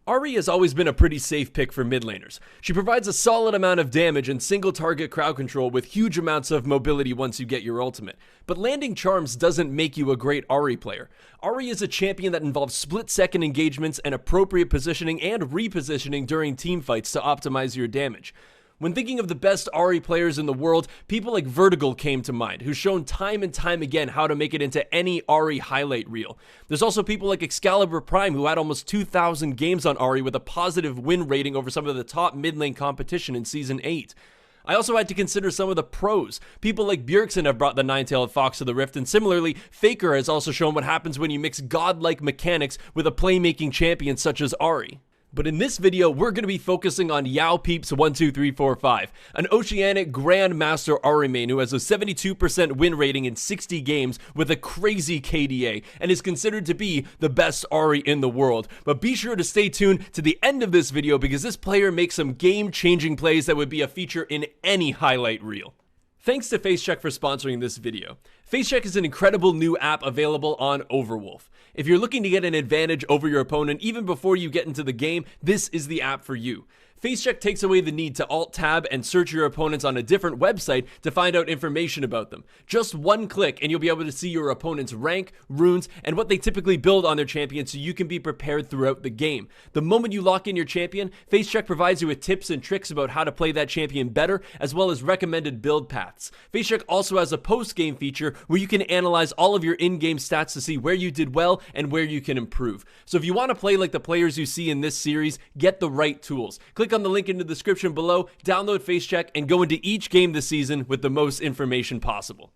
Ahri has always been a pretty safe pick for mid laners. She provides a solid amount of damage and single target crowd control with huge amounts of mobility once you get your ultimate. But landing charms doesn't make you a great Ahri player. Ahri is a champion that involves split-second engagements and appropriate positioning and repositioning during team fights to optimize your damage. When thinking of the best Ahri players in the world, people like Vertigal came to mind, who's shown time and time again how to make it into any Ahri highlight reel. There's also people like Excalibur Prime, who had almost 2,000 games on Ahri with a positive win rating over some of the top mid lane competition in Season 8. I also had to consider some of the pros. People like Bjergsen have brought the nine-tailed fox to the Rift, and similarly, Faker has also shown what happens when you mix godlike mechanics with a playmaking champion such as Ahri. But in this video, we're going to be focusing on YaoPeeps12345, an Oceanic Grandmaster Ahri main who has a 72% win rating in 60 games with a crazy KDA, and is considered to be the best Ahri in the world. But be sure to stay tuned to the end of this video because this player makes some game-changing plays that would be a feature in any highlight reel. Thanks to FaceCheck for sponsoring this video. FaceCheck is an incredible new app available on Overwolf. If you're looking to get an advantage over your opponent even before you get into the game, this is the app for you. FaceCheck takes away the need to alt-tab and search your opponents on a different website to find out information about them. Just one click and you'll be able to see your opponent's rank, runes, and what they typically build on their champion so you can be prepared throughout the game. The moment you lock in your champion, FaceCheck provides you with tips and tricks about how to play that champion better, as well as recommended build paths. FaceCheck also has a post-game feature where you can analyze all of your in-game stats to see where you did well and where you can improve. So if you want to play like the players you see in this series, get the right tools. Click on the link in the description below, download FaceCheck, and go into each game this season with the most information possible.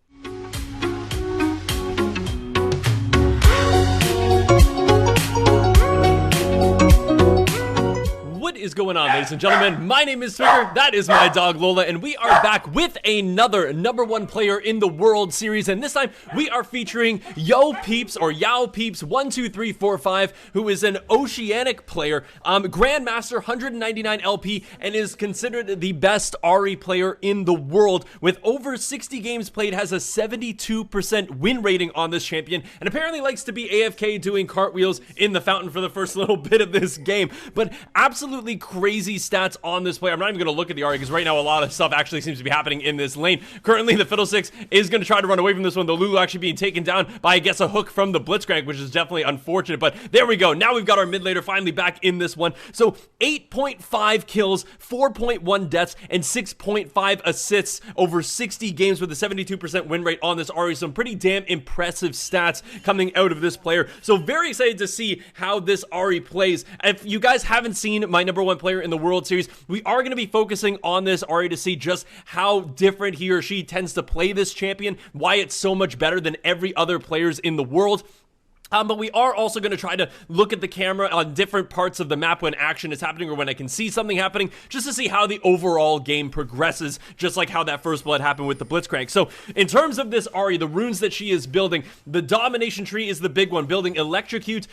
What is going on, ladies and gentlemen? My name is Trigger, that is my dog Lola, and we are back with another #1 player in the world series, and this time we are featuring YaoPeeps12345, who is an Oceanic player, Grandmaster 199 LP, and is considered the best Ahri player in the world. With over 60 games played, has a 72% win rating on this champion, and apparently likes to be AFK doing cartwheels in the fountain for the first little bit of this game. But absolutely crazy stats on this player. I'm not even going to look at the Ahri because right now a lot of stuff actually seems to be happening in this lane. Currently, the Fiddlesticks is going to try to run away from this one. The Lulu actually being taken down by, I guess, a hook from the Blitzcrank, which is definitely unfortunate. But there we go. Now we've got our mid laner finally back in this one. So 8.5 kills, 4.1 deaths, and 6.5 assists over 60 games with a 72% win rate on this Ahri. Some pretty damn impressive stats coming out of this player. So very excited to see how this Ahri plays. If you guys haven't seen my #1 player in the World Series, we are going to be focusing on this Ahri to see just how different he or she tends to play this champion, why it's so much better than every other players in the world. But we are also going to try to look at the camera on different parts of the map when action is happening or when I can see something happening, just to see how the overall game progresses, just like how that first blood happened with the Blitzcrank. So in terms of this Ahri, the runes that she is building, the domination tree is the big one, building electrocute,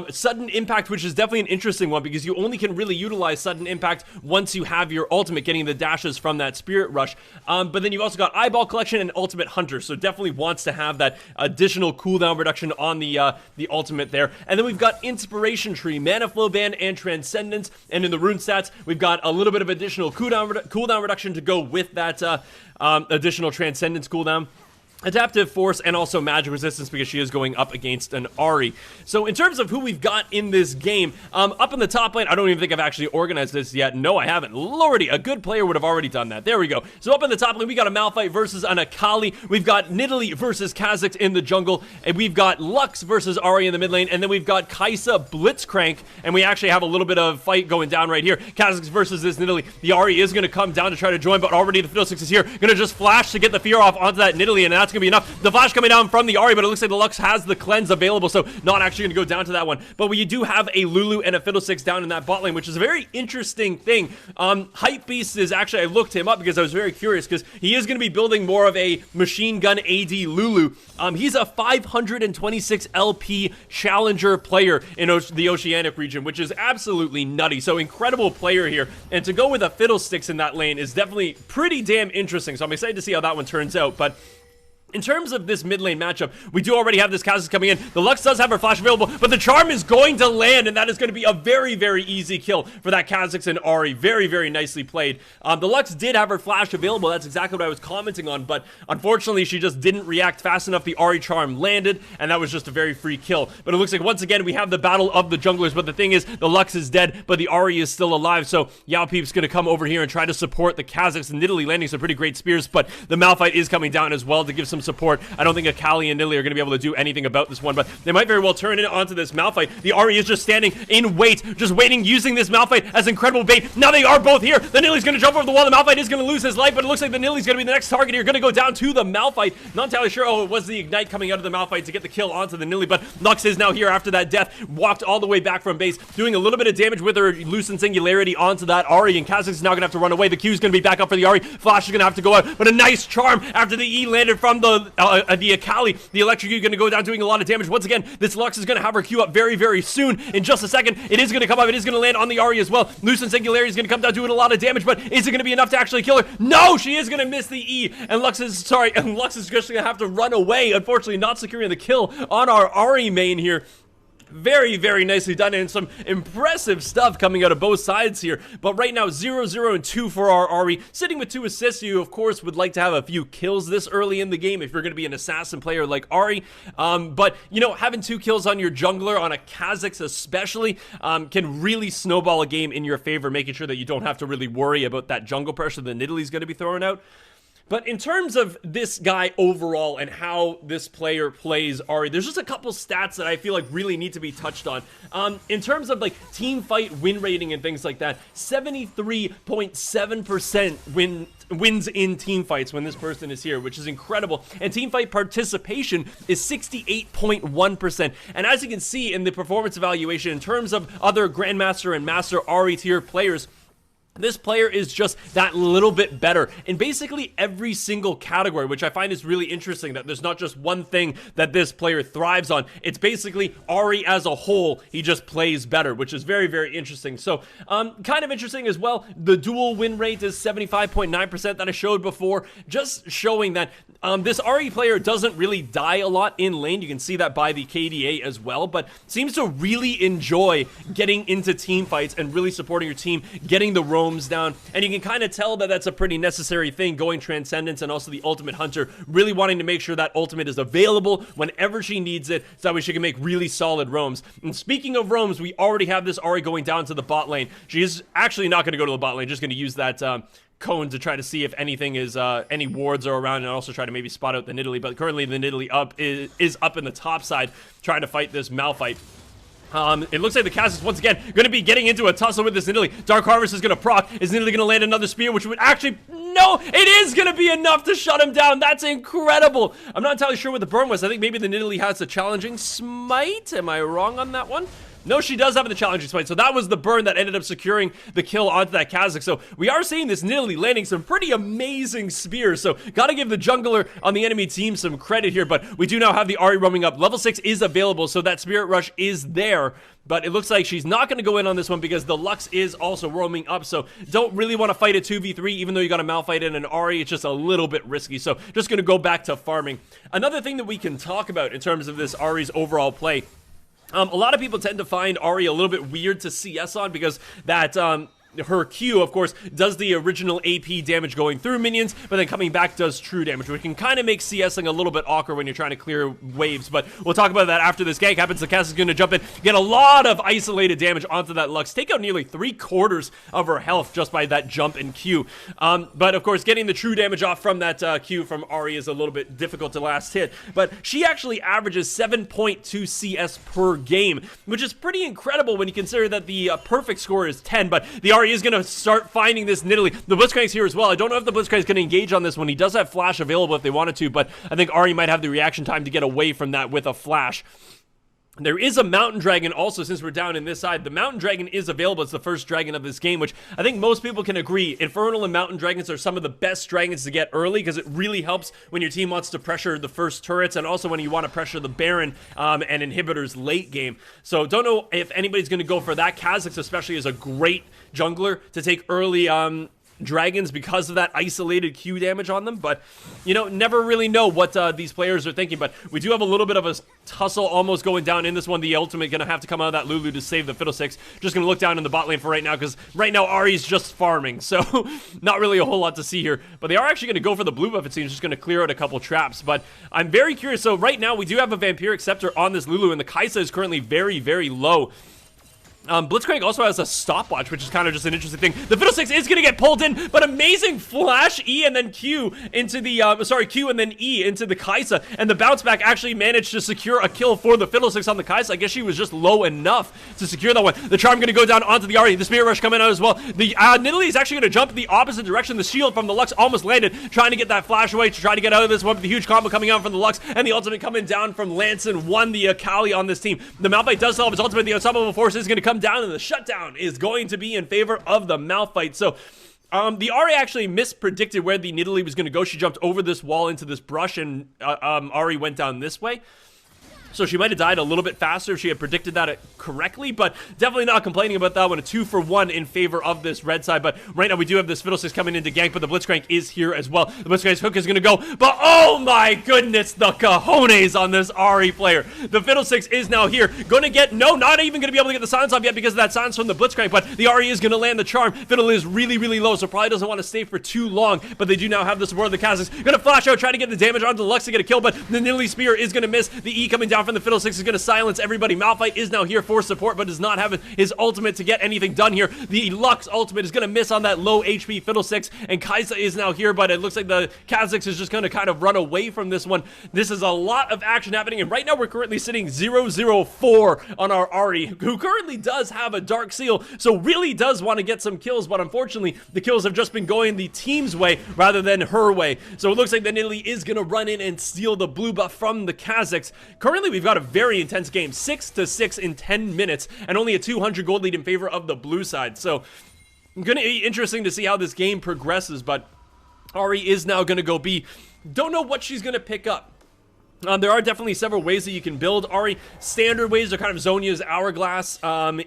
sudden impact, which is definitely an interesting one because you only can really utilize sudden impact once you have your ultimate, getting the dashes from that spirit rush. But then you've also got eyeball collection and ultimate hunter, so definitely wants to have that additional cooldown reduction on the ultimate there. And then we've got inspiration tree, mana flow band, and transcendence. And in the rune stats, we've got a little bit of additional cooldown reduction to go with that additional transcendence cooldown. Adaptive force, and also magic resistance because she is going up against an Ahri. So in terms of who we've got in this game, up in the top lane, I don't even think I've actually organized this yet. No, I haven't. Lordy, a good player would have already done that. There we go. So up in the top lane, we got a Malphite versus an Akali. We've got Nidalee versus Kha'Zix in the jungle, and we've got Lux versus Ahri in the mid lane, and then we've got Kai'Sa Blitzcrank, and we actually have a little bit of fight going down right here. Kha'Zix versus this Nidalee. The Ahri is going to come down to try to join, but already the Fiddlesticks is here. Going to just flash to get the fear off onto that Nidalee, and that's going to be enough. The flash coming down from the Ahri, but it looks like the Lux has the cleanse available, so not actually going to go down to that one. But we do have a Lulu and a Fiddlesticks down in that bot lane, which is a very interesting thing. Hypebeast is actually, I looked him up because I was very curious, because he is going to be building more of a machine gun AD Lulu. He's a 526 LP challenger player in the Oceanic region, which is absolutely nutty. So incredible player here, and to go with a Fiddlesticks in that lane is definitely pretty damn interesting. So I'm excited to see how that one turns out. But In terms of this mid lane matchup, we do already have this Kha'Zix coming in. The Lux does have her flash available, but the charm is going to land, and that is going to be a very, very easy kill for that Kha'Zix and Ahri. Very, very nicely played. The Lux did have her flash available. That's exactly what I was commenting on, but unfortunately, she just didn't react fast enough. The Ahri charm landed, and that was just a very free kill. But it looks like, once again, we have the battle of the junglers, but the thing is, the Lux is dead, but the Ahri is still alive, so Yowpeep's going to come over here and try to support the Kha'Zix and Nidalee, landing some pretty great spears, but the Malphite is coming down as well to give some support. I don't think Akali and Nidalee are going to be able to do anything about this one, but they might very well turn it onto this Malphite. The Ahri is just standing in wait, just waiting, using this Malphite as incredible bait. Now they are both here. The Nidalee's going to jump over the wall. The Malphite is going to lose his life, but it looks like the Nidalee's going to be the next target here. Going to go down to the Malphite. Not entirely sure. Oh, it was the Ignite coming out of the Malphite to get the kill onto the Nidalee, but Lux is now here after that death. Walked all the way back from base, doing a little bit of damage with her Lucent Singularity onto that Ahri, and Kha'Zix is now going to have to run away. The Q is going to be back up for the Ahri. Flash is going to have to go out, but a nice charm after the E landed from the Akali. The Electric Q going to go down, doing a lot of damage. Once again, this Lux is going to have her Q up very, very soon. In just a second, it is going to come up. It is going to land on the Ahri as well. Lucent Singularity is going to come down, doing a lot of damage, but is it going to be enough to actually kill her? No, she is going to miss the E, and Lux is just going to have to run away, unfortunately not securing the kill on our Ahri main here. Very, very nicely done, and some impressive stuff coming out of both sides here. But right now, 0-0 and 2 for our Ahri. Sitting with 2 assists, you, of course, would like to have a few kills this early in the game if you're going to be an assassin player like Ahri. But, you know, having 2 kills on your jungler, on a Kha'Zix especially, can really snowball a game in your favor, making sure that you don't have to really worry about that jungle pressure that Nidalee's going to be throwing out. But in terms of this guy overall and how this player plays Ahri, there's just a couple stats that I feel like really need to be touched on. In terms of like team fight win rating and things like that, 73.7% wins in team fights when this person is here, which is incredible. And team fight participation is 68.1%. And as you can see in the performance evaluation, in terms of other Grandmaster and Master Ahri tier players, this player is just that little bit better in basically every single category, which I find is really interesting, that there's not just one thing that this player thrives on. It's basically Ahri as a whole. He just plays better, which is very, very interesting. So, kind of interesting as well. The dual win rate is 75.9% that I showed before, just showing that this Ahri player doesn't really die a lot in lane. You can see that by the KDA as well, but seems to really enjoy getting into team fights and really supporting your team, getting the roams down, and you can kind of tell that that's a pretty necessary thing, going Transcendence and also the Ultimate Hunter, really wanting to make sure that ultimate is available whenever she needs it, so that way she can make really solid roams. And speaking of roams, we already have this Ahri going down to the bot lane. She is actually not going to go to the bot lane, just going to use that cone to try to see if anything is any wards are around, and also try to maybe spot out the Nidalee. But currently the Nidalee is up in the top side trying to fight this Malphite. It looks like the Kha'Zix once again going to be getting into a tussle with this Nidalee. Dark Harvest is going to proc. Is Nidalee going to land another spear, which would actually... No, it is going to be enough to shut him down. That's incredible. I'm not entirely sure what the burn was. I think maybe the Nidalee has a challenging smite. Am I wrong on that one? No, she does have the challenging smite, so that was the burn that ended up securing the kill onto that Kha'Zix. So we are seeing this Nidalee landing some pretty amazing spears, so gotta give the jungler on the enemy team some credit here, but we do now have the Ahri roaming up. Level 6 is available, so that Spirit Rush is there, but it looks like she's not going to go in on this one because the Lux is also roaming up, so don't really want to fight a 2v3, even though you got a Malphite and an Ahri. It's just a little bit risky, so just going to go back to farming. Another thing that we can talk about in terms of this Ahri's overall play, a lot of people tend to find Ahri a little bit weird to CS on because that her Q, of course, does the original AP damage going through minions, but then coming back does true damage, which can kind of make CSing a little bit awkward when you're trying to clear waves, but we'll talk about that after this gank happens. The Cass is going to jump in, get a lot of isolated damage onto that Lux, take out nearly 3/4 of her health just by that jump and Q. But of course, getting the true damage off from that Q from Ahri is a little bit difficult to last hit, but she actually averages 7.2 CS per game, which is pretty incredible when you consider that the perfect score is 10, but the Ahri is going to start finding this Nidalee. The Blitzcrank's here as well. I don't know if the Blitzcrank's going to engage on this one. He does have flash available if they wanted to, but I think Ahri might have the reaction time to get away from that with a flash. There is a Mountain Dragon also, since we're down in this side. The Mountain Dragon is available. It's the first dragon of this game, which I think most people can agree. Infernal and Mountain Dragons are some of the best dragons to get early because it really helps when your team wants to pressure the first turrets and also when you want to pressure the Baron and inhibitors late game. So don't know if anybody's going to go for that. Kha'Zix especially is a great jungler to take early dragons because of that isolated Q damage on them, but you know, never really know what these players are thinking. But we do have a little bit of a tussle almost going down in this one. The ultimate gonna have to come out of that Lulu to save the Fiddlesticks. Just gonna look down in the bot lane for right now, because right now Ahri's just farming, so not really a whole lot to see here. But they are actually gonna go for the blue buff, it seems, just gonna clear out a couple traps. But I'm very curious. So right now we do have a Vampiric Scepter on this Lulu, and the Kaisa is currently very, very low. Blitzcrank also has a stopwatch, which is kind of just an interesting thing. The Fiddlesticks is going to get pulled in, but amazing flash E and then Q into the, Q and then E into the Kaisa, and the bounce back actually managed to secure a kill for the Fiddlesticks on the Kaisa. I guess she was just low enough to secure that one. The Charm going to go down onto the Ahri. The Spirit Rush coming out as well. The Nidalee is actually going to jump the opposite direction. The shield from the Lux almost landed, trying to get that flash away to try to get out of this one, but the huge combo coming out from the Lux, and the ultimate coming down from Lanson won the Akali on this team. The Malphite does still have his ultimate. The Unstoppable Force is going to come down, and the shutdown is going to be in favor of the Malphite. So the Ahri actually mispredicted where the Nidalee was going to go. She jumped over this wall into this brush, and Ahri went down this way. So she might have died a little bit faster if she had predicted that correctly, but definitely not complaining about that one. A 2-for-1 in favor of this red side, but right now we do have this Fiddlesticks coming in to gank, but the Blitzcrank is here as well. The Blitzcrank's hook is going to go, but oh my goodness, the cojones on this Ahri player. The Fiddlesticks is now here. Going to get, no, not even going to be able to get the silence off yet because of that silence from the Blitzcrank, but the Ahri is going to land the charm. Fiddle is really, really low, so probably doesn't want to stay for too long, but they do now have the support of the Kazakhs. Going to flash out, try to get the damage onto the Lux to get a kill, but the Nidalee Spear is going to miss. The E coming down from the Fiddlesticks is going to silence everybody. Malphite is now here for support, but does not have his ultimate to get anything done here. The Lux ultimate is going to miss on that low HP Fiddlesticks, and Kaisa is now here, but it looks like the Kazakhs is just going to kind of run away from this one. This is a lot of action happening, and right now we're currently sitting 0-0-4 on our Ahri, who currently does have a Dark Seal, so really does want to get some kills, but unfortunately, the kills have just been going the team's way rather than her way. So it looks like the Nidalee is going to run in and steal the blue buff from the Kazakhs. Currently, we've got a very intense game, 6-6 in 10 minutes, and only a 200 gold lead in favor of the blue side. So, going to be interesting to see how this game progresses, but Ahri is now going to go B. Don't know what she's going to pick up. There are definitely several ways that you can build Ahri. Standard ways are kind of Zhonya's Hourglass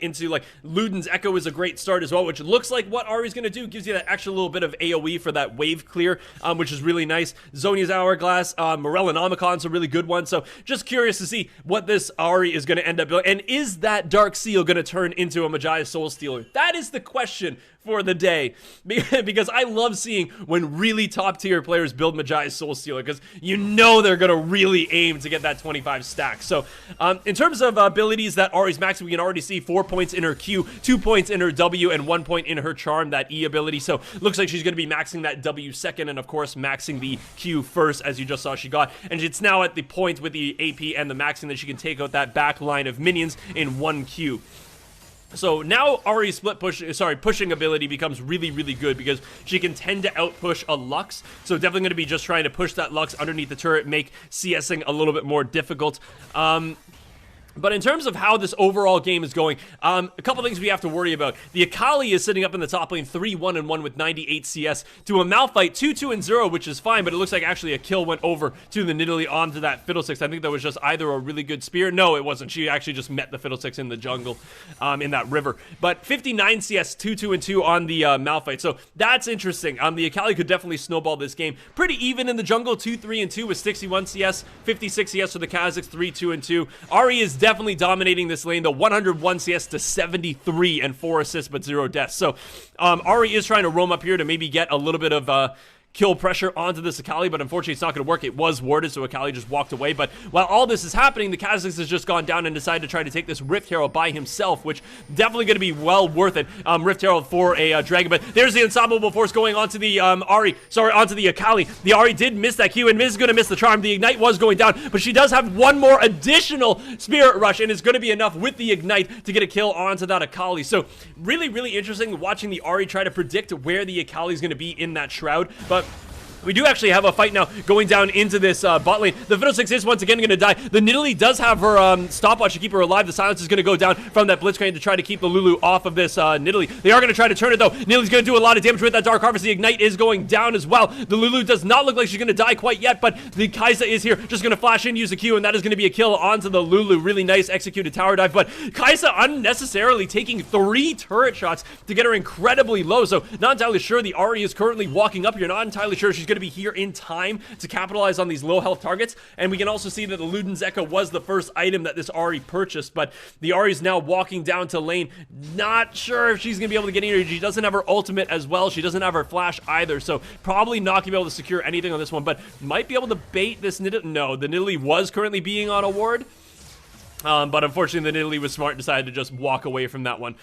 into like Luden's Echo is a great start as well, which looks like what Ahri's going to do. Gives you that extra little bit of AoE for that wave clear, which is really nice. Zhonya's Hourglass, Morellonomicon's a really good one. So just curious to see what this Ahri is going to end up building. And is that Dark Seal going to turn into a Magi Soul Stealer? That is the question for the day, because I love seeing when really top tier players build Magi's Soul Stealer, because you know they're gonna really aim to get that 25 stack. So in terms of abilities that Ahri's maxing, we can already see 4 points in her Q, 2 points in her W, and 1 point in her Charm, that E ability. So looks like she's gonna be maxing that W second, and of course maxing the Q first, as you just saw she got. And it's now at the point with the AP and the maxing that she can take out that back line of minions in 1 Q. So now Ahri's pushing ability becomes really, really good, because she can tend to outpush a Lux. So definitely going to be just trying to push that Lux underneath the turret, make CSing a little bit more difficult. But in terms of how this overall game is going, a couple things we have to worry about. The Akali is sitting up in the top lane 3-1-1 with 98 CS to a Malphite 2-2-0, which is fine, but it looks like actually a kill went over to the Nidalee onto that Fiddlesticks. I think that was just either a really good spear. No, it wasn't. She actually just met the Fiddlesticks in the jungle, in that river. But 59 CS, 2-2-2 on the Malphite. So that's interesting. The Akali could definitely snowball this game. Pretty even in the jungle, 2-3-2 with 61 CS, 56 CS for the Kazakhs, 3-2-2. Ahri is definitely dominating this lane, though. 101 CS to 73 and 4 assists but 0 deaths. So Ahri is trying to roam up here to maybe get a little bit of kill pressure onto this Akali, but unfortunately it's not going to work. It was warded, so Akali just walked away. But while all this is happening, the Kazakhs has just gone down and decided to try to take this Rift Herald by himself, which definitely going to be well worth it. Rift Herald for a Dragon, but there's the Unstoppable Force going onto the onto the Akali. The Ahri did miss that Q, and is going to miss the Charm. The Ignite was going down, but she does have one more additional Spirit Rush, and it's going to be enough with the Ignite to get a kill onto that Akali. So really, really interesting watching the Ahri try to predict where the Akali is going to be in that Shroud, but We do actually have a fight now going down into this bot lane. The Fiddlesticks is once again going to die. The Nidalee does have her stopwatch to keep her alive. The silence is going to go down from that Blitzcrank to try to keep the Lulu off of this Nidalee. They are going to try to turn it though. Nidalee's going to do a lot of damage with that Dark Harvest. The Ignite is going down as well. The Lulu does not look like she's going to die quite yet, but the Kai'Sa is here, just going to flash in, use a Q, and that is going to be a kill onto the Lulu. Really nice executed tower dive, but Kai'Sa unnecessarily taking 3 turret shots to get her incredibly low. So not entirely sure the Ahri is currently walking up here. Not entirely sure she's going to be here in time to capitalize on these low health targets. And we can also see that the Luden's Echo was the first item that this Ahri purchased, but the Ahri is now walking down to lane. Not sure if she's going to be able to get in here. She doesn't have her ultimate as well. She doesn't have her flash either, so probably not going to be able to secure anything on this one, but might be able to bait this Nidalee. No, the Nidalee was currently being on a ward, but unfortunately the Nidalee was smart and decided to just walk away from that one.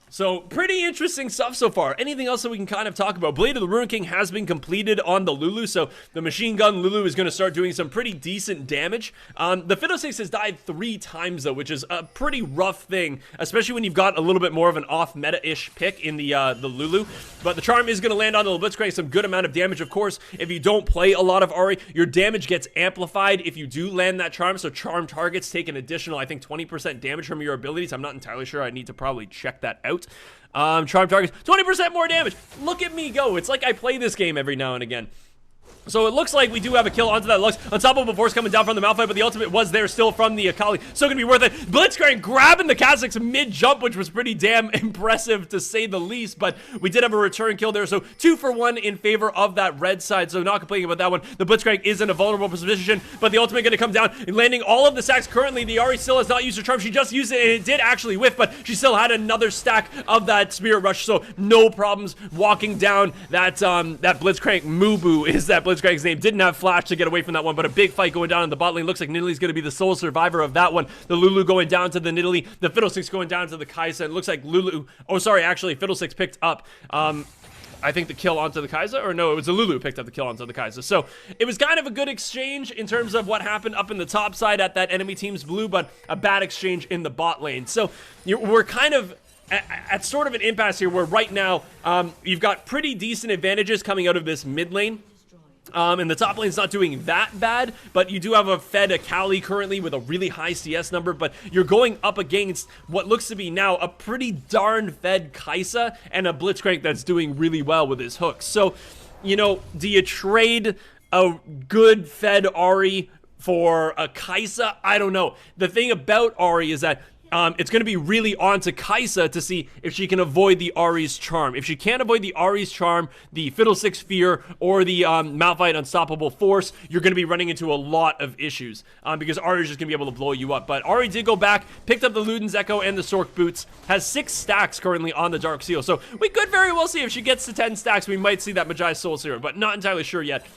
So, pretty interesting stuff so far. Anything else that we can kind of talk about? Blade of the Ruined King has been completed on the Lulu, so the machine gun Lulu is going to start doing some pretty decent damage. The Fiddlesticks has died 3 times, though, which is a pretty rough thing, especially when you've got a little bit more of an off-meta-ish pick in the Lulu. But the Charm is going to land on the Blitzcrank some good amount of damage, of course. If you don't play a lot of Ahri, your damage gets amplified if you do land that Charm, so Charm targets take an additional, I think, 20% damage from your abilities. I'm not entirely sure. I need to probably check that out. Charm targets 20% more damage. Look at me go. It's like I play this game every now and again. So it looks like we do have a kill onto that Lux. Unstoppable Force coming down from the Malphite, but the ultimate was there still from the Akali. Still gonna be worth it. Blitzcrank grabbing the Kazakhs mid-jump, which was pretty damn impressive to say the least, but we did have a return kill there, so 2 for 1 in favor of that red side, so not complaining about that one. The Blitzcrank is in a vulnerable position, but the ultimate gonna come down and landing all of the stacks. Currently, the Ahri still has not used her charm. She just used it, and it did actually whiff, but she still had another stack of that Spirit Rush, so no problems walking down that Blitzcrank. Mubu is that Blitzcrank's name. Didn't have flash to get away from that one, but a big fight going down in the bot lane. Looks like Nidalee's going to be the sole survivor of that one. The Lulu going down to the Nidalee, the Fiddlesticks going down to the Kai'Sa. It looks like Lulu, oh sorry, actually Fiddlesticks picked up I think the kill onto the Kai'Sa, or no, it was the Lulu picked up the kill onto the Kai'Sa. So it was kind of a good exchange in terms of what happened up in the top side at that enemy team's blue, but a bad exchange in the bot lane. So we're kind of at sort of an impasse here where right now you've got pretty decent advantages coming out of this mid lane. And the top lane's not doing that bad, but you do have a fed Akali currently with a really high CS number, but you're going up against what looks to be now a pretty darn fed Kai'Sa and a Blitzcrank that's doing really well with his hooks. So, you know, do you trade a good fed Ahri for a Kai'Sa? I don't know. The thing about Ahri is that it's going to be really on to Kai'Sa to see if she can avoid the Ahri's charm. If she can't avoid the Ahri's charm, the Fiddlesticks Fear, or the Malphite Unstoppable Force, you're going to be running into a lot of issues because Ahri's just going to be able to blow you up. But Ahri did go back, picked up the Luden's Echo and the Sork Boots, has 6 stacks currently on the Dark Seal. So we could very well see if she gets to 10 stacks, we might see that Magi Soul Serum, but not entirely sure yet.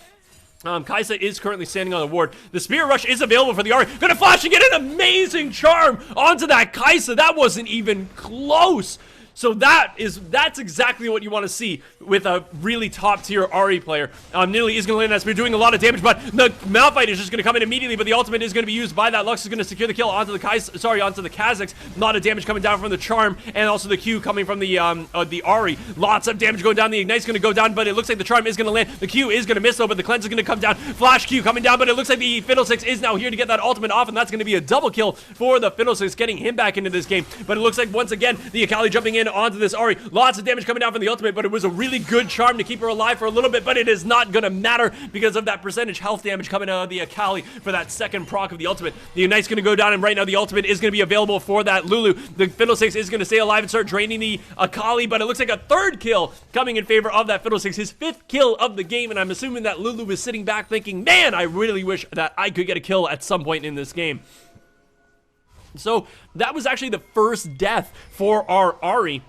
Kai'Sa is currently standing on the ward. The Spirit Rush is available for the Ahri. Gonna flash and get an amazing charm onto that Kai'Sa. That wasn't even close. So that's exactly what you want to see with a really top tier Ahri player. Nidalee is going to land that spear, doing a lot of damage, but the Malphite is just going to come in immediately, but the ultimate is going to be used by that. Lux is going to secure the kill onto the onto the Kazakhs. A lot of damage coming down from the charm, and also the Q coming from the Ahri. Lots of damage going down. The Ignite's going to go down, but it looks like the charm is going to land. The Q is going to miss though, but the cleanse is going to come down. Flash Q coming down, but it looks like the Fiddlesticks is now here to get that ultimate off, and that's going to be a double kill for the Fiddlesticks, getting him back into this game. But it looks like once again the Akali jumping in onto this Ahri. Lots of damage coming down from the ultimate, but it was a really good charm to keep her alive for a little bit, but it is not going to matter because of that percentage health damage coming out of the Akali for that second proc of the ultimate. The Ignite's going to go down, and right now the ultimate is going to be available for that Lulu. The Fiddlesticks is going to stay alive and start draining the Akali, but it looks like a 3rd kill coming in favor of that Fiddlesticks, his 5th kill of the game, and I'm assuming that Lulu is sitting back thinking, man, I really wish that I could get a kill at some point in this game. So that was actually the first death for our Ahri.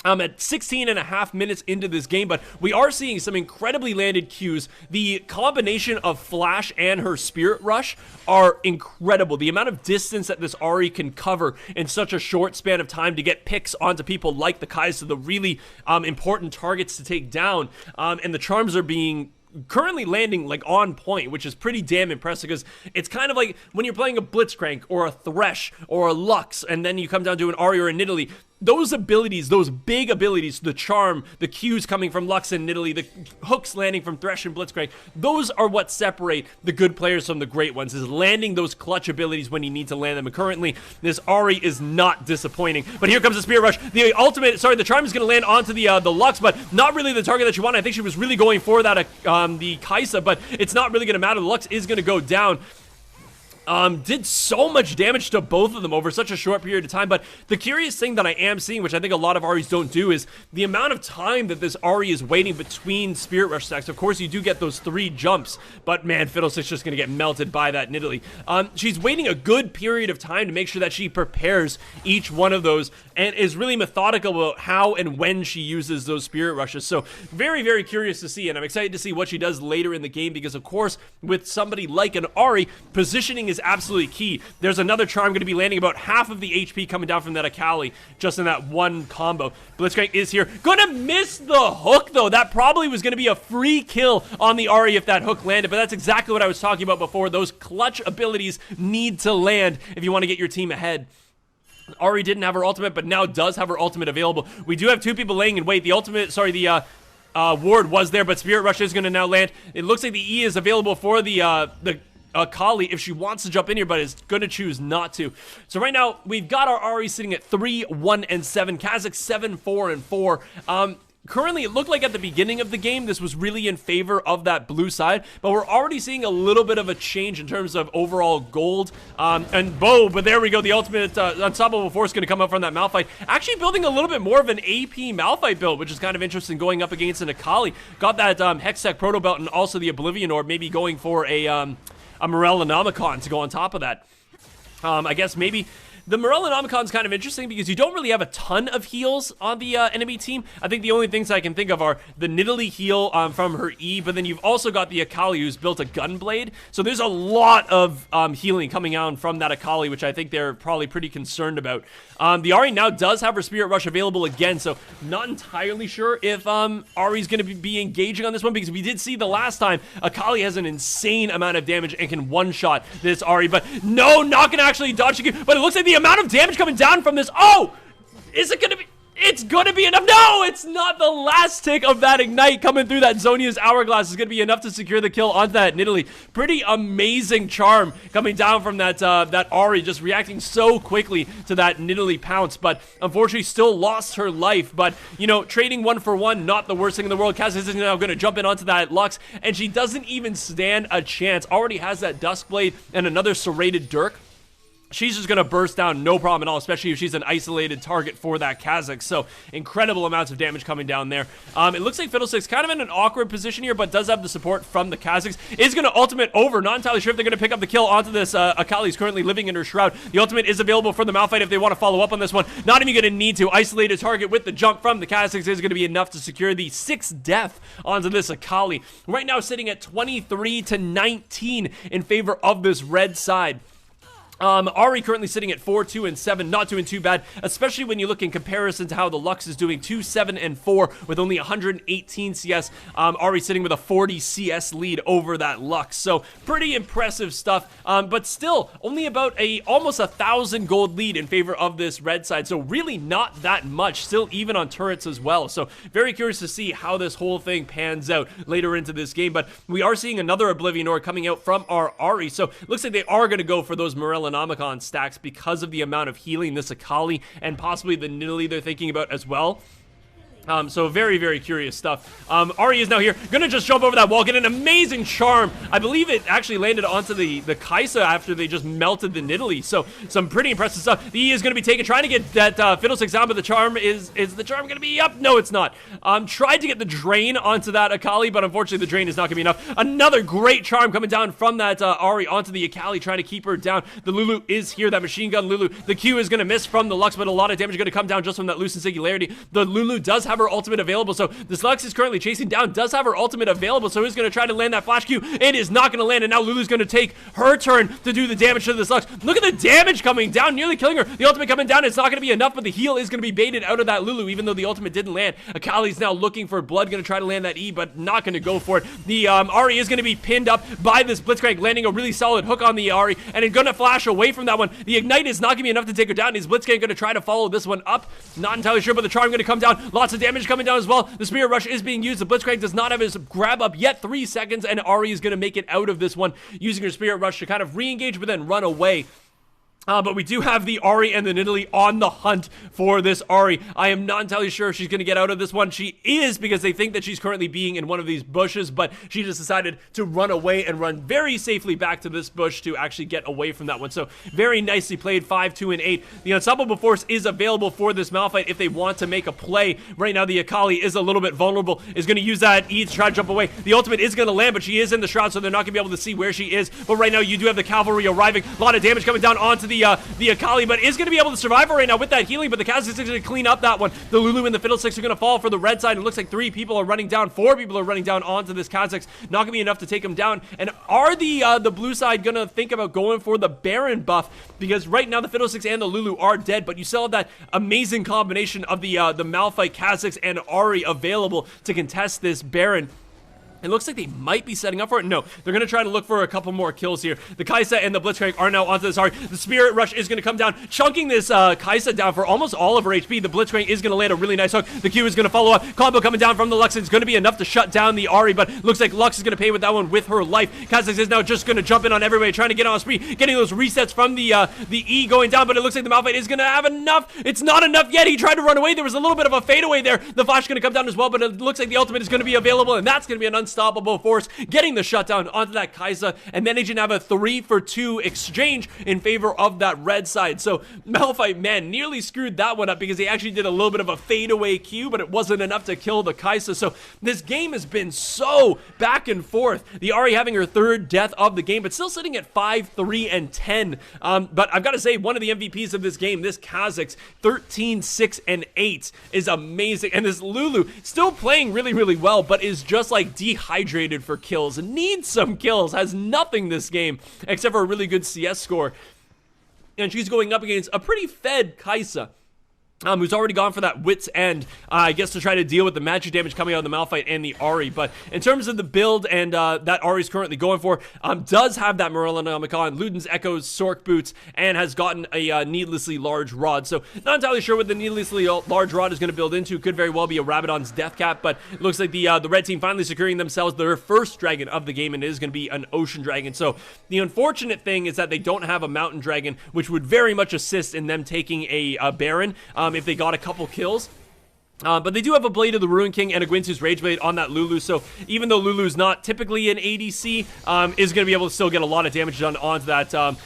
At 16.5 minutes into this game, but we are seeing some incredibly landed Qs. The combination of Flash and her Spirit Rush are incredible. The amount of distance that this Ahri can cover in such a short span of time to get picks onto people like the Kai'Sa, the really important targets to take down, and the charms are being currently landing like on point, which is pretty damn impressive because it's kind of like when you're playing a Blitzcrank or a Thresh or a Lux and then you come down to an Ahri or a Nidalee. those abilities, those big abilities, the charm, the Qs coming from Lux and Nidalee, the hooks landing from Thresh and Blitzcrank, those are what separate the good players from the great ones, is landing those clutch abilities when you need to land them. And currently, this Ahri is not disappointing. But here comes the Spirit Rush. The ultimate, sorry, the charm is going to land onto the Lux, but not really the target that you want. I think she was really going for that, the Kai'Sa, but it's not really going to matter. The Lux is going to go down. Did so much damage to both of them over such a short period of time, but the curious thing that I am seeing, which I think a lot of Ahris don't do, is the amount of time that this Ahri is waiting between Spirit Rush stacks. Of course, you do get those 3 jumps, but man, Fiddlestick's just going to get melted by that Nidalee. She's waiting a good period of time to make sure that she prepares each one of those and is really methodical about how and when she uses those Spirit Rushes. So very, very curious to see, and I'm excited to see what she does later in the game, because of course, with somebody like an Ahri, positioning is absolutely key. There's another charm going to be landing about half of the HP coming down from that Akali just in that one combo. Blitzcrank is here. Gonna miss the hook though. That probably was going to be a free kill on the Ahri if that hook landed, but that's exactly what I was talking about before. Those clutch abilities need to land if you want to get your team ahead. Ahri didn't have her ultimate, but now does have her ultimate available. We do have 2 people laying in wait. The ultimate, sorry, the ward was there, but Spirit Rush is going to now land. It looks like the E is available for the Akali if she wants to jump in here, but is going to choose not to. So right now, we've got our Ahri sitting at 3, 1, and 7. Kha'Zix 7, 4, and 4. Currently, it looked like at the beginning of the game, this was really in favor of that blue side, but we're already seeing a little bit of a change in terms of overall gold. And but there we go, the ultimate unstoppable force going to come up from that Malphite. Actually building a little bit more of an AP Malphite build, which is kind of interesting going up against an Akali. Got that Hextech Proto Belt and also the Oblivion Orb, maybe going for a Morellonomicon to go on top of that. I guess maybe the Morellonomicon is kind of interesting because you don't really have a ton of heals on the enemy team. I think the only things I can think of are the Nidalee heal from her E, but then you've also got the Akali who's built a Gunblade. So there's a lot of healing coming out from that Akali, which I think they're probably pretty concerned about. The Ahri now does have her Spirit Rush available again, so not entirely sure if Ahri's going to be engaging on this one, because we did see the last time Akali has an insane amount of damage and can one-shot this Ahri, but no, not going to actually dodge it, but it looks like the amount of damage coming down from this, oh, is it going to be, it's going to be enough. No, it's not. The last tick of that Ignite coming through that Zhonya's Hourglass is going to be enough to secure the kill onto that Nidalee. Pretty amazing charm coming down from that that Ahri, just reacting so quickly to that Nidalee pounce, but unfortunately still lost her life. But, you know, trading 1 for 1, not the worst thing in the world. Kha'Zix is now going to jump in onto that Lux, and she doesn't even stand a chance. Already has that Duskblade and another Serrated Dirk. She's just going to burst down, no problem at all, especially if she's an isolated target for that Kha'Zix. So, incredible amounts of damage coming down there. It looks like Fiddlestick's kind of in an awkward position here, but does have the support from the Kha'Zix. Is going to ultimate over. Not entirely sure if they're going to pick up the kill onto this Akali who's currently living in her shroud. The ultimate is available for the Malphite if they want to follow up on this one. Not even going to need to. Isolate a target with the jump from the Kha'Zix is going to be enough to secure the 6th death onto this Akali. Right now sitting at 23 to 19 in favor of this red side. Ahri currently sitting at 4, 2, and 7, not doing too bad, especially when you look in comparison to how the Lux is doing 2, 7, and 4 with only 118 CS. Ahri sitting with a 40 CS lead over that Lux, so pretty impressive stuff, but still only about almost 1,000 gold lead in favor of this red side, so really not that much, still even on turrets as well. So very curious to see how this whole thing pans out later into this game, but we are seeing another Oblivion Orb coming out from our Ahri, so looks like they are going to go for those Morellonomicon stacks because of the amount of healing this Akali and possibly the Nidalee they're thinking about as well. So very, very curious stuff. Ahri is now here, gonna just jump over that wall, get an amazing charm. I believe it actually landed onto the Kai'Sa after they just melted the Nidalee. So some pretty impressive stuff. The E is gonna be taken, trying to get that Fiddlestick down, but the charm is the charm gonna be up? No, it's not. Tried to get the drain onto that Akali, but unfortunately the drain is not gonna be enough. Another great charm coming down from that Ahri onto the Akali, trying to keep her down. The Lulu is here, that machine gun Lulu. The Q is gonna miss from the Lux, but a lot of damage is gonna come down just from that Lucent Singularity. The Lulu does have her ultimate available. So this Lux is currently chasing down, does have her ultimate available. So he's going to try to land that flash Q. It is not going to land, and now Lulu's going to take her turn to do the damage to this Lux. Look at the damage coming down, nearly killing her. The ultimate coming down, it's not going to be enough, but the heal is going to be baited out of that Lulu, even though the ultimate didn't land. Akali's now looking for blood, going to try to land that E, but not going to go for it. The Ahri is going to be pinned up by this Blitzcrank, landing a really solid hook on the Ahri, and it's going to flash away from that one. The Ignite is not going to be enough to take her down. Is Blitzcrank going to try to follow this one up? Not entirely sure, but the Charm going to come down. Lots of damage coming down as well. The Spirit Rush is being used. The Blitzcrank does not have his grab up yet. 3 seconds, and Ahri is going to make it out of this one, using her Spirit Rush to kind of re-engage, but then run away. But we do have the Ahri and the Nidalee on the hunt for this Ahri. I am not entirely sure if she's going to get out of this one. She is, because they think that she's currently being in one of these bushes, but she just decided to run away and run very safely back to this bush to actually get away from that one. So very nicely played, 5, 2, and 8. The Unstoppable Force is available for this Malphite if they want to make a play. Right now, the Akali is a little bit vulnerable, is going to use that E to try to jump away. The ultimate is going to land, but she is in the shroud, so they're not going to be able to see where she is. But right now, you do have the cavalry arriving. A lot of damage coming down onto the Akali, but is going to be able to survive her right now with that healing, but the Kha'Zix is going to clean up that one. The Lulu and the Fiddlesticks are going to fall for the red side. It looks like 3 people are running down, 4 people are running down onto this Kha'Zix. Not going to be enough to take him down. And are the blue side going to think about going for the Baron buff? Because right now the Fiddlesticks and the Lulu are dead, but you still have that amazing combination of the Malphite, Kha'Zix, and Ahri available to contest this Baron. It looks like they might be setting up for it. No, they're going to try to look for a couple more kills here. The Kai'Sa and the Blitzcrank are now onto this Ahri. The Spirit Rush is going to come down, chunking this Kai'Sa down for almost all of her HP. The Blitzcrank is going to land a really nice hook. The Q is going to follow up. Combo coming down from the Lux. It's going to be enough to shut down the Ahri, but looks like Lux is going to pay with that one with her life. Kha'Zix is now just going to jump in on everybody, trying to get on a spree, getting those resets from the E going down, but it looks like the Malphite is going to have enough. It's not enough yet. He tried to run away. There was a little bit of a fadeaway there. The Flash is going to come down as well, but it looks like the ultimate is going to be available, and that's going to be an unstoppable force, getting the shutdown onto that Kai'Sa, and then Agent have a 3-for-2 exchange in favor of that red side. So Malphite, man, nearly screwed that one up because he actually did a little bit of a fadeaway Q, but it wasn't enough to kill the Kai'Sa. So this game has been so back and forth. The Ahri having her 3rd death of the game, but still sitting at 5, 3, and 10. But I've got to say, one of the MVPs of this game, this Kha'Zix, 13, 6, and 8 is amazing. And this Lulu still playing really, really well, but is just like dehydrated for kills, needs some kills, has nothing this game except for a really good CS score, and she's going up against a pretty fed Kai'Sa, who's already gone for that Wit's End, I guess, to try to deal with the magic damage coming out of the Malphite and the Ahri. But in terms of the build and that Ahri's currently going for, does have that Morellonomicon, Luden's Echoes, Sork Boots, and has gotten a needlessly large rod. So not entirely sure what the needlessly large rod is going to build into. Could very well be a Rabadon's Death Cap, but it looks like the red team finally securing themselves their first dragon of the game, and it is going to be an Ocean Dragon. So the unfortunate thing is that they don't have a Mountain Dragon, which would very much assist in them taking a Baron. If they got a couple kills. But they do have a Blade of the Ruin King and a Gwynsu's Rage Blade on that Lulu, so even though Lulu's not typically an ADC, is going to be able to still get a lot of damage done onto that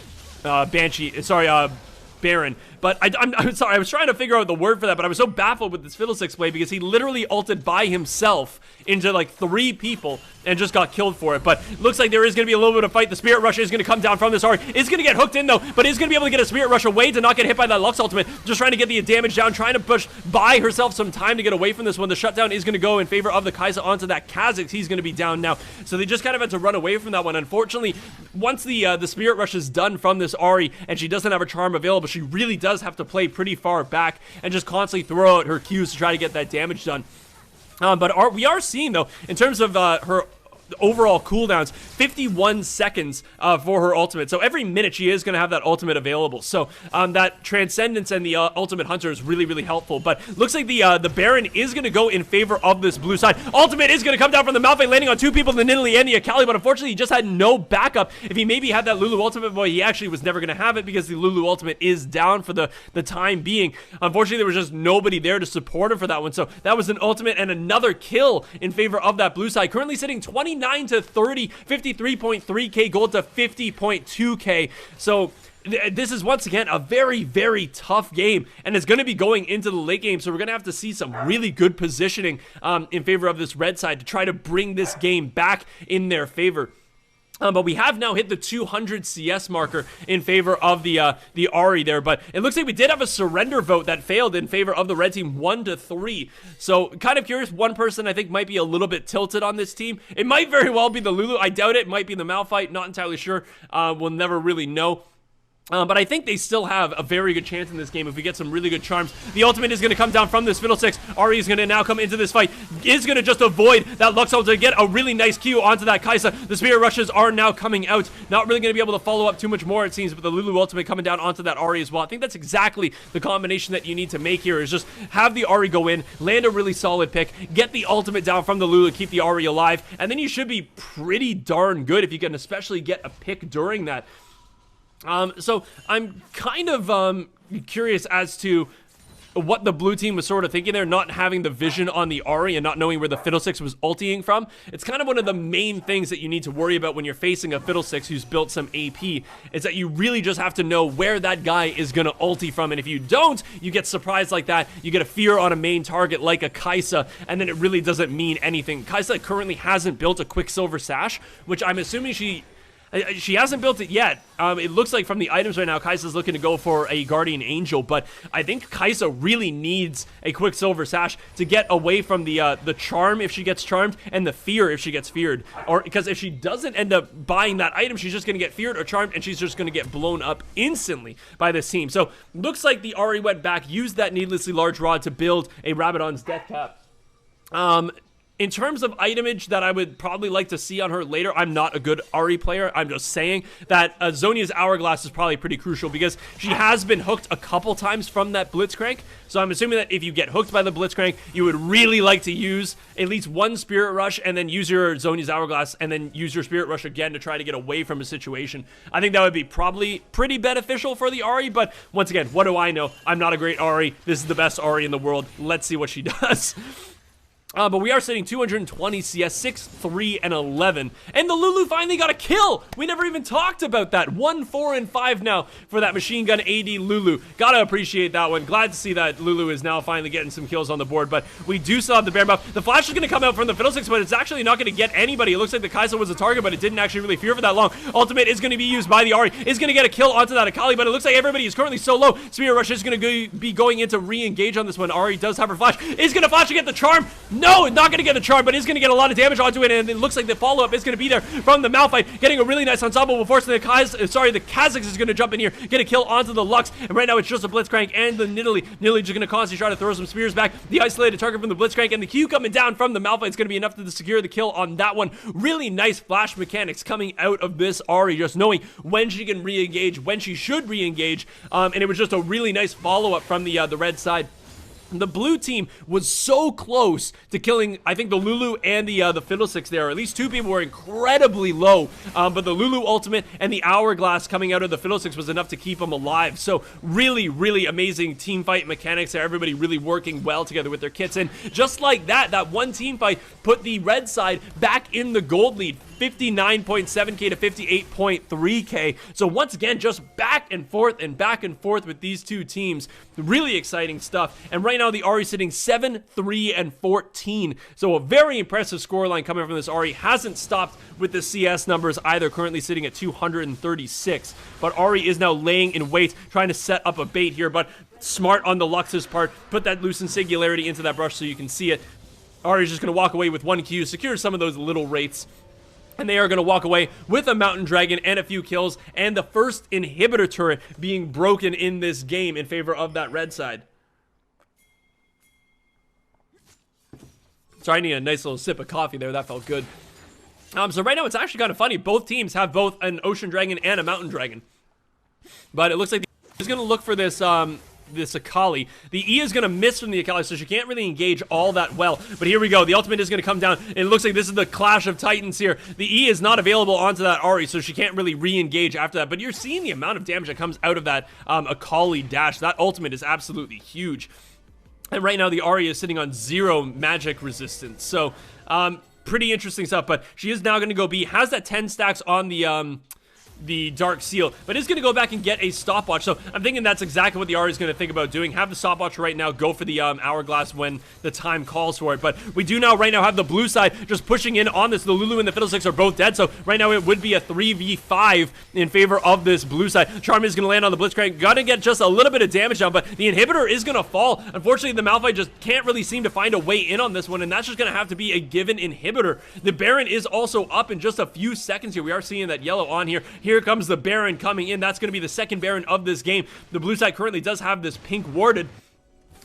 Baron. But I'm sorry, I was trying to figure out the word for that, but I was so baffled with this Fiddlesticks play because he literally ulted by himself into like 3 people and just got killed for it. But looks like there is going to be a little bit of fight. The Spirit Rush is going to come down from this Ahri. Is going to get hooked in though, but is going to be able to get a Spirit Rush away to not get hit by that Lux ultimate. Just trying to get the damage down, trying to push by herself some time to get away from this one. The shutdown is going to go in favor of the Kai'Sa onto that Kha'Zix. He's going to be down now. So they just kind of had to run away from that one. Unfortunately, once the Spirit Rush is done from this Ahri and she doesn't have her charm available, she really does have to play pretty far back and just constantly throw out her Qs to try to get that damage done. But we are seeing, though, in terms of her overall cooldowns, 51 seconds for her ultimate. So every minute she is going to have that ultimate available. So that Transcendence and the Ultimate Hunter is really, really helpful. But looks like the Baron is going to go in favor of this blue side. Ultimate is going to come down from the Malphite, landing on 2 people, the Nidalee and the Akali, but unfortunately he just had no backup. If he maybe had that Lulu ultimate, boy, he actually was never going to have it because the Lulu ultimate is down for the time being. Unfortunately, there was just nobody there to support him for that one. So that was an ultimate and another kill in favor of that blue side. Currently sitting 29 to 30, 53.3k gold to 50.2k. So this is once again a very, very tough game, and it's going to be going into the late game, so we're going to have to see some really good positioning in favor of this red side to try to bring this game back in their favor. But we have now hit the 200 CS marker in favor of the Ahri there. But it looks like we did have a surrender vote that failed in favor of the red team 1-3. So kind of curious. One person I think might be a little bit tilted on this team. It might very well be the Lulu. I doubt it. It might be the Malphite. Not entirely sure. We'll never really know. But I think they still have a very good chance in this game if we get some really good charms. The ultimate is going to come down from this Fiddlesticks. Ahri is going to now come into this fight. Is going to just avoid that Lux ult to get a really nice Q onto that Kai'Sa. The Spirit Rushes are now coming out. Not really going to be able to follow up too much more, it seems, but the Lulu ultimate coming down onto that Ahri as well. I think that's exactly the combination that you need to make here, is just have the Ahri go in, land a really solid pick, get the ultimate down from the Lulu, keep the Ahri alive, and then you should be pretty darn good if you can especially get a pick during that. So I'm kind of curious as to what the blue team was sort of thinking there, not having the vision on the Ahri and not knowing where the Fiddlesticks was ulting from. It's kind of one of the main things that you need to worry about when you're facing a Fiddlesticks who's built some AP, is that you really just have to know where that guy is going to ulti from, and if you don't, you get surprised like that, you get a fear on a main target like a Kai'Sa, and then it really doesn't mean anything. Kai'Sa currently hasn't built a Quicksilver Sash, which I'm assuming she hasn't built it yet. It looks like from the items right now, Kai'Sa's looking to go for a Guardian Angel, but I think Kai'Sa really needs a Quicksilver Sash to get away from the charm if she gets charmed, and the fear if she gets feared. Or because if she doesn't end up buying that item, she's just going to get feared or charmed, and she's just going to get blown up instantly by this team. So looks like the Ahri went back, used that needlessly large rod to build a Rabadon's Death Cap. In terms of itemage that I would probably like to see on her later, I'm not a good Ahri player. I'm just saying that Zhonya's Hourglass is probably pretty crucial because she has been hooked a couple times from that Blitzcrank. So I'm assuming that if you get hooked by the Blitzcrank, you would really like to use at least one Spirit Rush and then use your Zhonya's Hourglass and then use your Spirit Rush again to try to get away from a situation. I think that would be probably pretty beneficial for the Ahri, but once again, what do I know? I'm not a great Ahri. This is the best Ahri in the world. Let's see what she does. But we are sitting 220 CS, 6, 3, and 11. And the Lulu finally got a kill! We never even talked about that. 1, 4, and 5 now for that Machine Gun AD Lulu. Gotta appreciate that one. Glad to see that Lulu is now finally getting some kills on the board. But we do still have the Baron buff. The Flash is going to come out from the Fiddlesticks, but it's actually not going to get anybody. It looks like the Kai'Sa was a target, but it didn't actually really fear for that long. Ultimate is going to be used by the Ahri. Is going to get a kill onto that Akali, but it looks like everybody is currently so low. Spirit Rush is going to be going into re-engage on this one. Ahri does have her Flash. Is going to Flash to get the charm. No, not going to get the charm, but is going to get a lot of damage onto it, and it looks like the follow-up is going to be there from the Malphite, getting a really nice ensemble before the Kha'Zix is going to jump in here, get a kill onto the Lux, and right now it's just a Blitzcrank and the Nidalee. Nidalee just going to constantly try to throw some spears back. The isolated target from the Blitzcrank and the Q coming down from the Malphite is going to be enough to secure the kill on that one. Really nice flash mechanics coming out of this Ahri, just knowing when she can re-engage, when she should re-engage, and it was just a really nice follow-up from the red side. The blue team was so close to killing, I think, the Lulu and the Fiddlesticks there. At least two people were incredibly low, but the Lulu ultimate and the Hourglass coming out of the Fiddlesticks was enough to keep them alive. So really, really amazing team fight mechanics there. Everybody really working well together with their kits. And just like that, that one team fight put the red side back in the gold lead. 59.7k to 58.3k. So once again, just back and forth with these two teams. Really exciting stuff. And right now the Ahri sitting 7, 3, and 14. So a very impressive scoreline coming from this Ahri. Hasn't stopped with the CS numbers either, currently sitting at 236. But Ahri is now laying in wait, trying to set up a bait here, but smart on the Lux's part. Put that Lucent Singularity into that brush so you can see it. Ahri's just going to walk away with one Q, secure some of those little rates. And they are going to walk away with a Mountain Dragon and a few kills, and the first inhibitor turret being broken in this game in favor of that red side. Sorry, I need a nice little sip of coffee there. That felt good. So right now it's actually kind of funny. Both teams have both an Ocean Dragon and a Mountain Dragon. But it looks like he's going to look for this this Akali. The E is going to miss from the Akali, so she can't really engage all that well. But here we go. The ultimate is going to come down. And it looks like this is the clash of titans here. The E is not available onto that Ahri, so she can't really re-engage after that. But you're seeing the amount of damage that comes out of that Akali dash. That ultimate is absolutely huge. And right now the Ahri is sitting on 0 magic resistance. So, pretty interesting stuff. But she is now going to go B. Has that 10 stacks on the the Dark Seal, but is going to go back and get a stopwatch. So I'm thinking that's exactly what the Ahri is going to think about doing. Have the stopwatch right now, go for the hourglass when the time calls for it. But we do now right now have the blue side just pushing in on this. The Lulu and the Fiddlesticks are both dead, so right now it would be a 3v5 in favor of this blue side. Charm is going to land on the Blitzcrank. Got to get just a little bit of damage down, but the inhibitor is going to fall. Unfortunately, the Malphite just can't really seem to find a way in on this one, and that's just going to have to be a given inhibitor. The Baron is also up in just a few seconds here. We are seeing that yellow on here. Here comes the Baron coming in. That's going to be the second Baron of this game. The blue side currently does have this pink warded,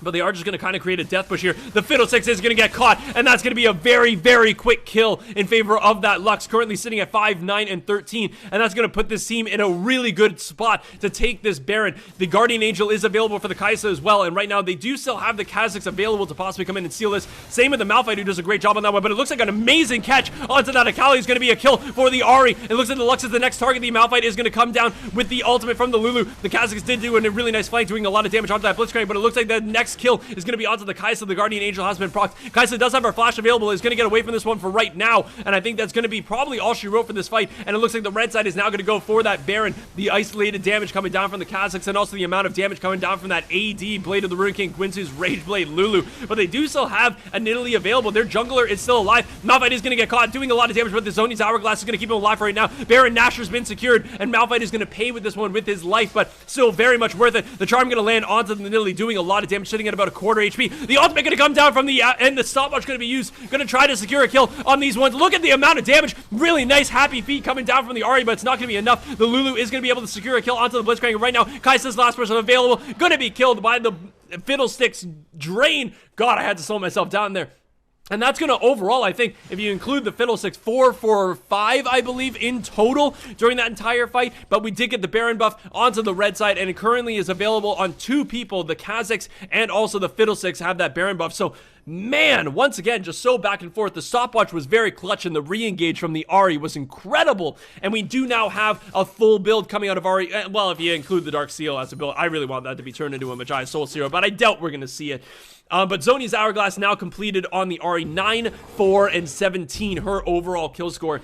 but they are just going to kind of create a death push here. The Fiddlesticks is going to get caught, and that's going to be a very, very quick kill in favor of that Lux, currently sitting at 5, 9, and 13, and that's going to put this team in a really good spot to take this Baron. The Guardian Angel is available for the Kaisa as well, and right now they do still have the Kazakhs available to possibly come in and steal this. Same with the Malphite, who does a great job on that one, but it looks like an amazing catch onto that Akali is going to be a kill for the Ahri. It looks like the Lux is the next target. The Malphite is going to come down with the ultimate from the Lulu. The Kazakhs did do a really nice flank, doing a lot of damage onto that Blitzcrank, but it looks like the next kill is going to be onto the Kaisa. The Guardian Angel has been procced. Kaisa does have her flash available, is going to get away from this one for right now, and I think that's going to be probably all she wrote for this fight, and it looks like the red side is now going to go for that Baron. The isolated damage coming down from the Kazakhs, and also the amount of damage coming down from that AD Blade of the Ruin King Quincy's Rage Blade Lulu, but they do still have a Nidalee available. Their jungler is still alive. Malphite is going to get caught, doing a lot of damage, but the Zoni's Hourglass is going to keep him alive right now. Baron Nashor's been secured, and Malphite is going to pay with this one with his life, but still very much worth it. The Charm going to land onto the Nidalee, doing a lot of damage, sitting at about a quarter HP. The ultimate going to come down from the and the stopwatch going to be used. Going to try to secure a kill on these ones. Look at the amount of damage. Really nice happy feet coming down from the Ahri, but it's not going to be enough. The Lulu is going to be able to secure a kill onto the Blitzcrank. Right now, Kaisa's last person available. Going to be killed by the Fiddlesticks drain. God, I had to slow myself down there. And that's going to overall, I think, if you include the Fiddlesticks, 4 for 5, I believe, in total during that entire fight. But we did get the Baron buff onto the red side, and it currently is available on 2 people. The Kazakhs and also the Fiddlesticks have that Baron buff. So, man, once again, just so back and forth. The stopwatch was very clutch, and the re-engage from the Ahri was incredible. And we do now have a full build coming out of Ahri. Well, if you include the Dark Seal as a build, I really want that to be turned into a Magi Soul Seer, but I doubt we're going to see it. But Zoni's Hourglass now completed on the Ahri, 9, 4, and 17, her overall kill score.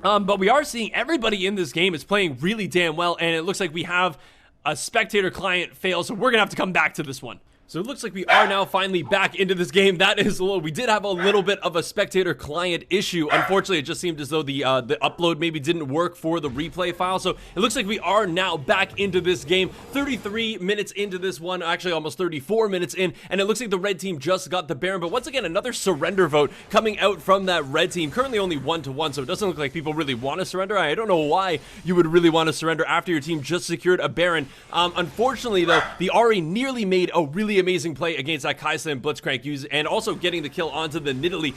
But we are seeing everybody in this game is playing really damn well, and it looks like we have a spectator client fail, so we're going to have to come back to this one. So it looks like we are now finally back into this game. That is low. We did have a little bit of a spectator client issue. Unfortunately, it just seemed as though the upload maybe didn't work for the replay file. So it looks like we are now back into this game. 33 minutes into this one, actually almost 34 minutes in, and it looks like the red team just got the Baron. But once again, another surrender vote coming out from that red team. Currently only 1-1, so it doesn't look like people really want to surrender. I don't know why you would really want to surrender after your team just secured a Baron. Unfortunately, though, the Ahri nearly made a really amazing play against that Kaisa and Blitzcrank and also getting the kill onto the Nidalee.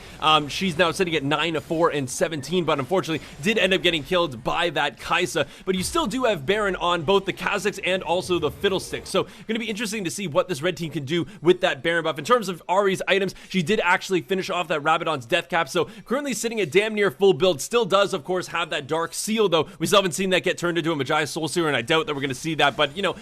She's now sitting at 9, 4, and 17, but unfortunately did end up getting killed by that Kaisa. But you still do have Baron on both the Kazakhs and also the Fiddlesticks. So going to be interesting to see what this red team can do with that Baron buff. In terms of Ahri's items, she did actually finish off that Rabadon's death cap, so currently sitting at damn near full build. Still does, of course, have that Dark Seal, though. We still haven't seen that get turned into a Magi Soul Seer, and I doubt that we're going to see that, but, you know,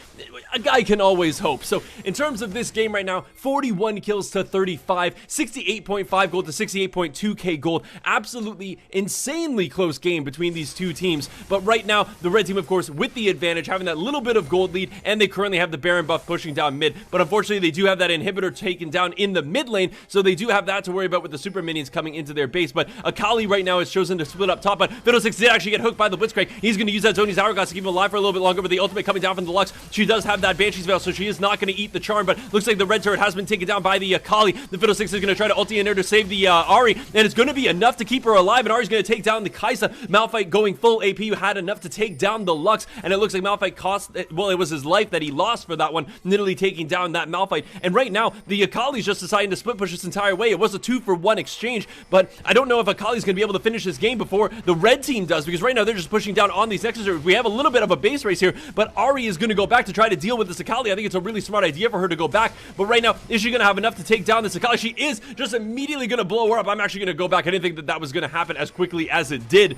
a guy can always hope. So in terms of this game right now, 41 kills to 35, 68.5 gold to 68.2k gold. Absolutely insanely close game between these two teams. But right now, the red team, of course, with the advantage, having that little bit of gold lead, and they currently have the Baron buff pushing down mid. But unfortunately, they do have that inhibitor taken down in the mid lane, so they do have that to worry about with the super minions coming into their base. But Akali right now has chosen to split up top, but Fiddlesticks did actually get hooked by the Blitzcrank. He's going to use that Zoni's Hourglass to keep him alive for a little bit longer, but the ultimate coming down from the Lux. She does have that Banshee's Veil, so she is not going to eat the charm, but looks like the red turret has been taken down by the Akali. The Fiddlesticks is going to try to ulti in there to save the Ahri, and it's going to be enough to keep her alive, and Ahri's going to take down the Kaisa. Malphite going full AP had enough to take down the Lux, and it looks like Malphite cost, well, it was his life that he lost for that one, Nidalee taking down that Malphite. And right now, the Akali's just deciding to split push this entire way. It was a 2-for-1 exchange, but I don't know if Akali's going to be able to finish this game before the red team does, because right now they're just pushing down on these Nexus. We have a little bit of a base race here, but Ahri is going to go back to try to deal with this Akali. I think it's a really smart idea for her to go back, but right now, is she going to have enough to take down this Akali? She is just immediately going to blow her up. I'm actually going to go back. I didn't think that that was going to happen as quickly as it did.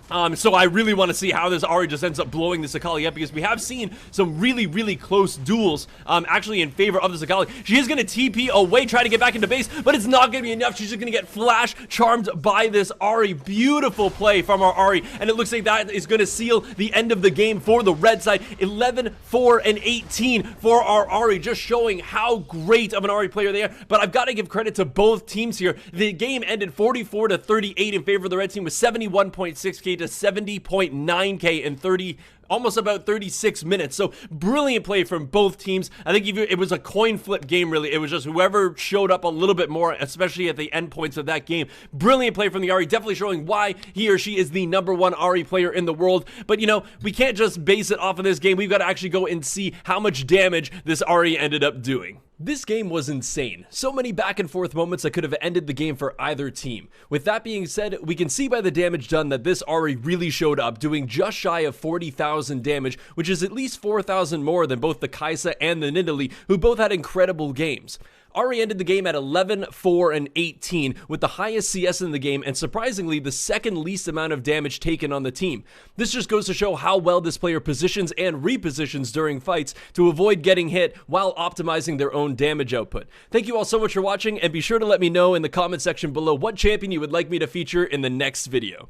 So I really want to see how this Ahri just ends up blowing this Akali up, because we have seen some really, really close duels actually in favor of this Akali. She is going to TP away, try to get back into base, but it's not going to be enough. She's just going to get flash charmed by this Ahri. Beautiful play from our Ahri, and it looks like that is going to seal the end of the game for the red side. 11, 4, and 18 for our Ahri, just showing how great of an Ahri player they are. But I've got to give credit to both teams here. The game ended 44-38 in favor of the red team, with 71.6k to 70.9k in almost about 36 minutes. So brilliant play from both teams. I think it was a coin flip game, really. It was just whoever showed up a little bit more, especially at the end points of that game. Brilliant play from the Ahri, definitely showing why he or she is the #1 Ahri player in the world. But you know, we can't just base it off of this game. We've got to actually go and see how much damage this Ahri ended up doing. This game was insane. So many back and forth moments that could have ended the game for either team. With that being said, we can see by the damage done that this Ahri really showed up, doing just shy of 40,000 damage, which is at least 4,000 more than both the Kai'Sa and the Nidalee, who both had incredible games. Ahri ended the game at 11, 4, and 18 with the highest CS in the game, and surprisingly the second least amount of damage taken on the team. This just goes to show how well this player positions and repositions during fights to avoid getting hit while optimizing their own damage output. Thank you all so much for watching, and be sure to let me know in the comment section below what champion you would like me to feature in the next video.